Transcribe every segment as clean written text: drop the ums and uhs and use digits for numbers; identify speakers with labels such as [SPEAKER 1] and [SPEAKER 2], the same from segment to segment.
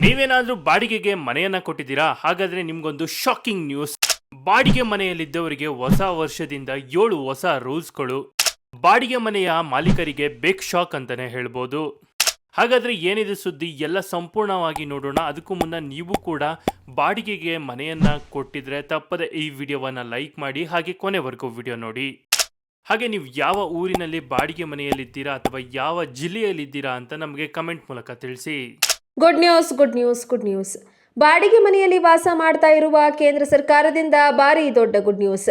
[SPEAKER 1] ನೀವೇನಾದ್ರೂ ಬಾಡಿಗೆಗೆ ಮನೆಯನ್ನ ಕೊಟ್ಟಿದ್ದೀರಾ? ಹಾಗಾದ್ರೆ ನಿಮ್ಗೊಂದು ಶಾಕಿಂಗ್ ನ್ಯೂಸ್. ಬಾಡಿಗೆ ಮನೆಯಲ್ಲಿದ್ದವರಿಗೆ ಹೊಸ ವರ್ಷದಿಂದ 7 ಹೊಸ ರೂಲ್ಸ್ಗಳು. ಬಾಡಿಗೆ ಮನೆಯ ಮಾಲೀಕರಿಗೆ ಬಿಗ್ ಶಾಕ್ ಅಂತಾನೆ ಹೇಳ್ಬೋದು. ಹಾಗಾದ್ರೆ ಏನಿದೆ ಸುದ್ದಿ ಎಲ್ಲ ಸಂಪೂರ್ಣವಾಗಿ ನೋಡೋಣ. ಅದಕ್ಕೂ ಮುನ್ನ ನೀವು ಕೂಡ ಬಾಡಿಗೆಗೆ ಮನೆಯನ್ನ ಕೊಟ್ಟಿದ್ರೆ ತಪ್ಪದೆ ಈ ವಿಡಿಯೋವನ್ನ ಲೈಕ್ ಮಾಡಿ, ಹಾಗೆ ಕೊನೆವರೆಗೂ ವಿಡಿಯೋ ನೋಡಿ. ಹಾಗೆ ನೀವು ಯಾವ ಊರಿನಲ್ಲಿ ಬಾಡಿಗೆ ಮನೆಯಲ್ಲಿದ್ದೀರಾ ಅಥವಾ ಯಾವ ಜಿಲ್ಲೆಯಲ್ಲಿದ್ದೀರಾ ಅಂತ ನಮಗೆ ಕಮೆಂಟ್ ಮೂಲಕ ತಿಳಿಸಿ.
[SPEAKER 2] Good news. ಬಾಡಿಗೆ ಮನೆಯಲ್ಲಿ ವಾಸ ಮಾಡ್ತಾ ಇರುವ ಕೇಂದ್ರ ಸರ್ಕಾರದಿಂದ ಭಾರಿ ದೊಡ್ಡ ಗುಡ್ ನ್ಯೂಸ್.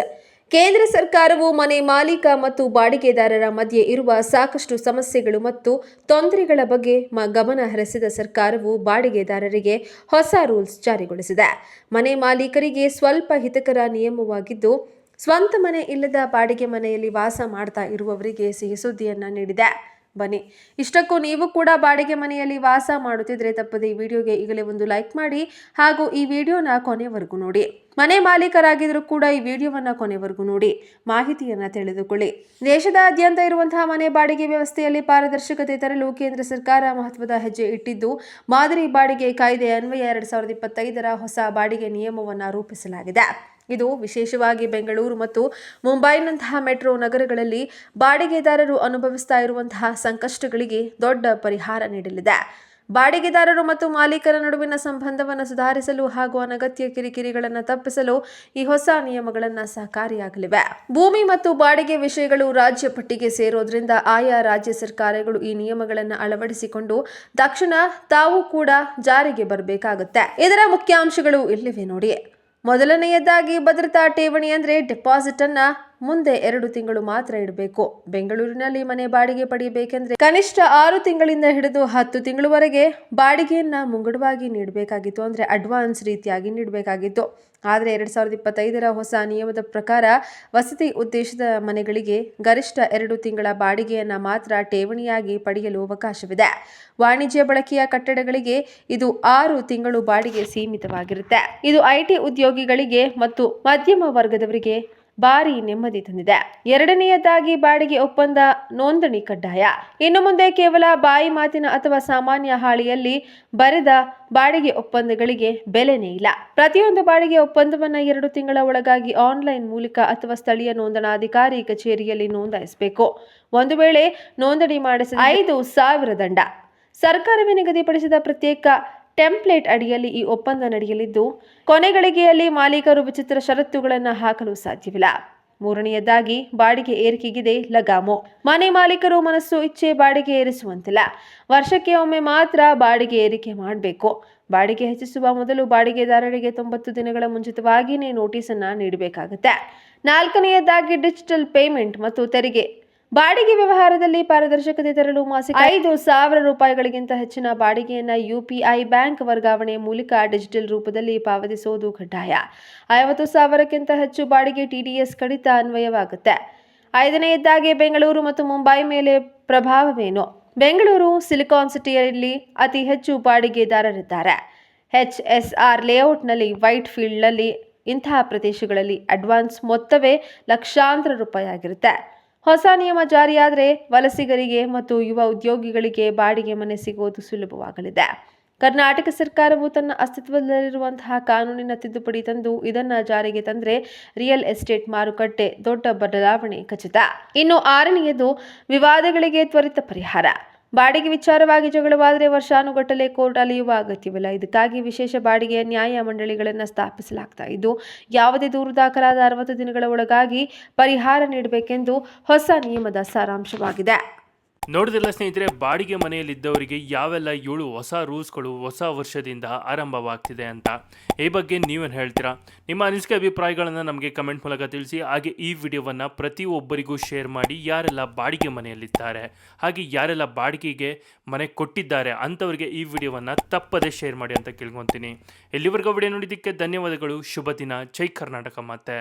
[SPEAKER 2] ಕೇಂದ್ರ ಸರ್ಕಾರವು ಮನೆ ಮಾಲೀಕ ಮತ್ತು ಬಾಡಿಗೆದಾರರ ಮಧ್ಯೆ ಇರುವ ಸಾಕಷ್ಟು ಸಮಸ್ಯೆಗಳು ಮತ್ತು ತೊಂದರೆಗಳ ಬಗ್ಗೆ ಗಮನ ಹರಿಸಿದ ಸರ್ಕಾರವು ಬಾಡಿಗೆದಾರರಿಗೆ ಹೊಸ ರೂಲ್ಸ್ ಜಾರಿಗೊಳಿಸಿದೆ. ಮನೆ ಮಾಲೀಕರಿಗೆ ಸ್ವಲ್ಪ ಹಿತಕರ ನಿಯಮವಾಗಿದ್ದು, ಸ್ವಂತ ಮನೆ ಇಲ್ಲದ ಬಾಡಿಗೆ ಮನೆಯಲ್ಲಿ ವಾಸ ಮಾಡ್ತಾ ಇರುವವರಿಗೆ ಸಿಹಿ ಸುದ್ದಿಯನ್ನ ನೀಡಿದೆ. ಬನ್ನಿ, ಇಷ್ಟಕ್ಕೂ ನೀವು ಕೂಡ ಬಾಡಿಗೆ ಮನೆಯಲ್ಲಿ ವಾಸ ಮಾಡುತ್ತಿದ್ರೆ ತಪ್ಪದೆ ಈ ವಿಡಿಯೋಗೆ ಈಗಲೇ ಒಂದು ಲೈಕ್ ಮಾಡಿ, ಹಾಗೂ ಈ ವಿಡಿಯೋನ ಕೊನೆವರೆಗೂ ನೋಡಿ. ಮನೆ ಮಾಲೀಕರಾಗಿದ್ರೂ ಕೂಡ ಈ ವಿಡಿಯೋವನ್ನ ಕೊನೆವರೆಗೂ ನೋಡಿ, ಮಾಹಿತಿಯನ್ನ ತಿಳಿದುಕೊಳ್ಳಿ. ದೇಶದಾದ್ಯಂತ ಇರುವಂತಹ ಮನೆ ಬಾಡಿಗೆ ವ್ಯವಸ್ಥೆಯಲ್ಲಿ ಪಾರದರ್ಶಕತೆ ತರಲು ಕೇಂದ್ರ ಸರ್ಕಾರ ಮಹತ್ವದ ಹೆಜ್ಜೆ ಇಟ್ಟಿದ್ದು, ಮಾದರಿ ಬಾಡಿಗೆ ಕಾಯ್ದೆ ಅನ್ವಯ 2025ರ ಹೊಸ ಬಾಡಿಗೆ ನಿಯಮವನ್ನ ರೂಪಿಸಲಾಗಿದೆ. ಇದು ವಿಶೇಷವಾಗಿ ಬೆಂಗಳೂರು ಮತ್ತು ಮುಂಬೈನಂತಹ ಮೆಟ್ರೋ ನಗರಗಳಲ್ಲಿ ಬಾಡಿಗೆದಾರರು ಅನುಭವಿಸ್ತಾ ಇರುವಂತಹ ಸಂಕಷ್ಟಗಳಿಗೆ ದೊಡ್ಡ ಪರಿಹಾರ ನೀಡಲಿದೆ. ಬಾಡಿಗೆದಾರರು ಮತ್ತು ಮಾಲೀಕರ ನಡುವಿನ ಸಂಬಂಧವನ್ನು ಸುಧಾರಿಸಲು ಹಾಗೂ ಅನಗತ್ಯ ಕಿರಿಕಿರಿಗಳನ್ನು ತಪ್ಪಿಸಲು ಈ ಹೊಸ ನಿಯಮಗಳನ್ನು ಸಹಕಾರಿಯಾಗಲಿವೆ. ಭೂಮಿ ಮತ್ತು ಬಾಡಿಗೆ ವಿಷಯಗಳು ರಾಜ್ಯ ಪಟ್ಟಿಗೆ ಸೇರೋದ್ರಿಂದ ಆಯಾ ರಾಜ್ಯ ಸರ್ಕಾರಗಳು ಈ ನಿಯಮಗಳನ್ನು ಅಳವಡಿಸಿಕೊಂಡು ತಕ್ಷಣ ತಾವು ಕೂಡ ಜಾರಿಗೆ ಬರಬೇಕಾಗುತ್ತೆ. ಇದರ ಮುಖ್ಯಾಂಶಗಳು ಇಲ್ಲಿವೆ ನೋಡಿ. ಮೊದಲನೆಯದಾಗಿ, ಭದ್ರತಾ ಠೇವಣಿ ಅಂದ್ರೆ ಡೆಪಾಸಿಟ್ ಅನ್ನ ಮುಂದೆ 2 ತಿಂಗಳು ಮಾತ್ರ ಇಡಬೇಕು. ಬೆಂಗಳೂರಿನಲ್ಲಿ ಮನೆ ಬಾಡಿಗೆ ಪಡೆಯಬೇಕೆಂದ್ರೆ ಕನಿಷ್ಠ 6 ತಿಂಗಳಿಂದ ಹಿಡಿದು 10 ತಿಂಗಳವರೆಗೆ ಬಾಡಿಗೆಯನ್ನ ಮುಂಗಡವಾಗಿ ನೀಡಬೇಕಾಗಿತ್ತು, ಅಂದ್ರೆ ಅಡ್ವಾನ್ಸ್ ರೀತಿಯಾಗಿ ನೀಡಬೇಕಾಗಿತ್ತು. ಆದರೆ 2025ರ ಹೊಸ ನಿಯಮದ ಪ್ರಕಾರ ವಸತಿ ಉದ್ದೇಶದ ಮನೆಗಳಿಗೆ ಗರಿಷ್ಠ 2 ತಿಂಗಳ ಬಾಡಿಗೆಯನ್ನ ಮಾತ್ರ ಠೇವಣಿಯಾಗಿ ಪಡೆಯಲು ಅವಕಾಶವಿದೆ. ವಾಣಿಜ್ಯ ಬಳಕೆಯ ಕಟ್ಟಡಗಳಿಗೆ ಇದು 6 ತಿಂಗಳು ಬಾಡಿಗೆ ಸೀಮಿತವಾಗಿರುತ್ತೆ. ಇದು ಐಟಿ ಉದ್ಯೋಗಿಗಳಿಗೆ ಮತ್ತು ಮಧ್ಯಮ ವರ್ಗದವರಿಗೆ ಭಾರಿ ನೆಮ್ಮದಿ ತಂದಿದೆ. ಎರಡನೆಯದಾಗಿ, ಬಾಡಿಗೆ ಒಪ್ಪಂದ ನೋಂದಣಿ ಕಡ್ಡಾಯ. ಇನ್ನು ಮುಂದೆ ಕೇವಲ ಬಾಯಿ ಮಾತಿನ ಅಥವಾ ಸಾಮಾನ್ಯ ಹಾಳೆಯಲ್ಲಿ ಬರೆದ ಬಾಡಿಗೆ ಒಪ್ಪಂದಗಳಿಗೆ ಬೆಲೆನೇ ಇಲ್ಲ. ಪ್ರತಿಯೊಂದು ಬಾಡಿಗೆ ಒಪ್ಪಂದವನ್ನ 2 ತಿಂಗಳ ಒಳಗಾಗಿ ಆನ್ಲೈನ್ ಮೂಲಕ ಅಥವಾ ಸ್ಥಳೀಯ ನೋಂದಣಾಧಿಕಾರಿ ಕಚೇರಿಯಲ್ಲಿ ನೋಂದಾಯಿಸಬೇಕು. ಒಂದು ವೇಳೆ ನೋಂದಣಿ ಮಾಡಿಸಿದ 5,000 ದಂಡ. ಸರ್ಕಾರವೇ ನಿಗದಿಪಡಿಸಿದ ಪ್ರತ್ಯೇಕ ಟೆಂಪ್ಲೇಟ್ ಅಡಿಯಲ್ಲಿ ಈ ಒಪ್ಪಂದ ನಡೆಯಲಿದ್ದು, ಕೊನೆಗಳಿಗೆಯಲ್ಲಿ ಮಾಲೀಕರು ವಿಚಿತ್ರ ಷರತ್ತುಗಳನ್ನು ಹಾಕಲು ಸಾಧ್ಯವಿಲ್ಲ. ಮೂರನೆಯದಾಗಿ, ಬಾಡಿಗೆ ಏರಿಕೆಗಿದೆ ಲಗಾಮು. ಮನೆ ಮಾಲೀಕರು ಮನಸ್ಸು ಇಚ್ಛೆ ಬಾಡಿಗೆ ಏರಿಸುವಂತಿಲ್ಲ. ವರ್ಷಕ್ಕೆ ಒಮ್ಮೆ ಮಾತ್ರ ಬಾಡಿಗೆ ಏರಿಕೆ ಮಾಡಬೇಕು. ಬಾಡಿಗೆ ಹೆಚ್ಚಿಸುವ ಮೊದಲು ಬಾಡಿಗೆದಾರರಿಗೆ 90 ದಿನಗಳ ಮುಂಚಿತವಾಗಿಯೇ ನೋಟಿಸ್ ಅನ್ನ ನೀಡಬೇಕಾಗುತ್ತೆ. ನಾಲ್ಕನೆಯದಾಗಿ, ಡಿಜಿಟಲ್ ಪೇಮೆಂಟ್ ಮತ್ತು ತೆರಿಗೆ. ಬಾಡಿಗೆ ವ್ಯವಹಾರದಲ್ಲಿ ಪಾರದರ್ಶಕತೆ ತರಲು ಮಾಸಿಕ 5,000 ರೂಪಾಯಿಗಳಿಗಿಂತ ಹೆಚ್ಚಿನ ಬಾಡಿಗೆಯನ್ನ UPI ಬ್ಯಾಂಕ್ ವರ್ಗಾವಣೆ ಮೂಲಕ ಡಿಜಿಟಲ್ ರೂಪದಲ್ಲಿ ಪಾವತಿಸುವುದು ಕಡ್ಡಾಯ. 50,000ಕ್ಕಿಂತ ಹೆಚ್ಚು ಬಾಡಿಗೆ TDS ಕಡಿತ ಅನ್ವಯವಾಗುತ್ತೆ. ಐದನೆಯದಾಗಿ, ಬೆಂಗಳೂರು ಮತ್ತು ಮುಂಬೈ ಮೇಲೆ ಪ್ರಭಾವವೇನು? ಬೆಂಗಳೂರು ಸಿಲಿಕಾನ್ ಸಿಟಿಯಲ್ಲಿ ಅತಿ ಹೆಚ್ಚು ಬಾಡಿಗೆದಾರರಿದ್ದಾರೆ. HSR ಲೇಔಟ್ನಲ್ಲಿ, ವೈಟ್ ಫೀಲ್ಡ್ನಲ್ಲಿ ಇಂತಹ ಪ್ರದೇಶಗಳಲ್ಲಿ ಅಡ್ವಾನ್ಸ್ ಮೊತ್ತವೇ ಲಕ್ಷಾಂತರ ರೂಪಾಯಿ ಆಗಿರುತ್ತೆ. ಹೊಸ ನಿಯಮ ಜಾರಿಯಾದರೆ ವಲಸಿಗರಿಗೆ ಮತ್ತು ಯುವ ಉದ್ಯೋಗಿಗಳಿಗೆ ಬಾಡಿಗೆ ಮನೆ ಸಿಗುವುದು ಸುಲಭವಾಗಲಿದೆ. ಕರ್ನಾಟಕ ಸರ್ಕಾರವು ತನ್ನ ಅಸ್ತಿತ್ವದಲ್ಲಿರುವಂತಹ ಕಾನೂನಿನ ತಿದ್ದುಪಡಿ ತಂದು ಇದನ್ನ ಜಾರಿಗೆ ತಂದ್ರೆ ರಿಯಲ್ ಎಸ್ಟೇಟ್ ಮಾರುಕಟ್ಟೆ ದೊಡ್ಡ ಬದಲಾವಣೆ ಖಚಿತ. ಇನ್ನು 6ನೆಯದು, ವಿವಾದಗಳಿಗೆ ತ್ವರಿತ ಪರಿಹಾರ. ಬಾಡಿಗೆ ವಿಚಾರವಾಗಿ ಜಗಳವಾದರೆ ವರ್ಷಾನುಗಟ್ಟಲೆ ಕೋರ್ಟ್ ಅಲೆಯುವ ಅಗತ್ಯವಿಲ್ಲ. ಇದಕ್ಕಾಗಿ ವಿಶೇಷ ಬಾಡಿಗೆಯ ನ್ಯಾಯ ಮಂಡಳಿಗಳನ್ನು ಸ್ಥಾಪಿಸಲಾಗ್ತಾ ಇದ್ದು, ಯಾವುದೇ ದೂರು ದಾಖಲಾದ 60 ದಿನಗಳ ಒಳಗಾಗಿ ಪರಿಹಾರ ನೀಡಬೇಕೆಂದು ಹೊಸ ನಿಯಮದ ಸಾರಾಂಶವಾಗಿದೆ.
[SPEAKER 1] ನೋಡಿದ್ರಲ್ಲ ಸ್ನೇಹಿತರೆ, ಬಾಡಿಗೆ ಮನೆಯಲ್ಲಿದ್ದವರಿಗೆ ಯಾವೆಲ್ಲ 7 ಹೊಸ ರೂಲ್ಸ್ಗಳು ಹೊಸ ವರ್ಷದಿಂದ ಆರಂಭವಾಗ್ತಿದೆ ಅಂತ. ಈ ಬಗ್ಗೆ ನೀವೇನು ಹೇಳ್ತೀರಾ? ನಿಮ್ಮ ಅನಿಸಿಕೆ ಅಭಿಪ್ರಾಯಗಳನ್ನು ನಮಗೆ ಕಮೆಂಟ್ ಮೂಲಕ ತಿಳಿಸಿ. ಹಾಗೆ ಈ ವಿಡಿಯೋವನ್ನು ಪ್ರತಿಯೊಬ್ಬರಿಗೂ ಶೇರ್ ಮಾಡಿ. ಯಾರೆಲ್ಲ ಬಾಡಿಗೆ ಮನೆಯಲ್ಲಿದ್ದಾರೆ ಹಾಗೆ ಯಾರೆಲ್ಲ ಬಾಡಿಗೆಗೆ ಮನೆ ಕೊಟ್ಟಿದ್ದಾರೆ ಅಂಥವರಿಗೆ ಈ ವಿಡಿಯೋವನ್ನು ತಪ್ಪದೇ ಶೇರ್ ಮಾಡಿ ಅಂತ ಕೇಳ್ಕೊತೀನಿ. ಎಲ್ಲಿವರೆಗೂ ವಿಡಿಯೋ ನೋಡಿದ್ದಕ್ಕೆ ಧನ್ಯವಾದಗಳು. ಶುಭ ದಿನ. ಜೈ ಕರ್ನಾಟಕ. ಮತ್ತೆ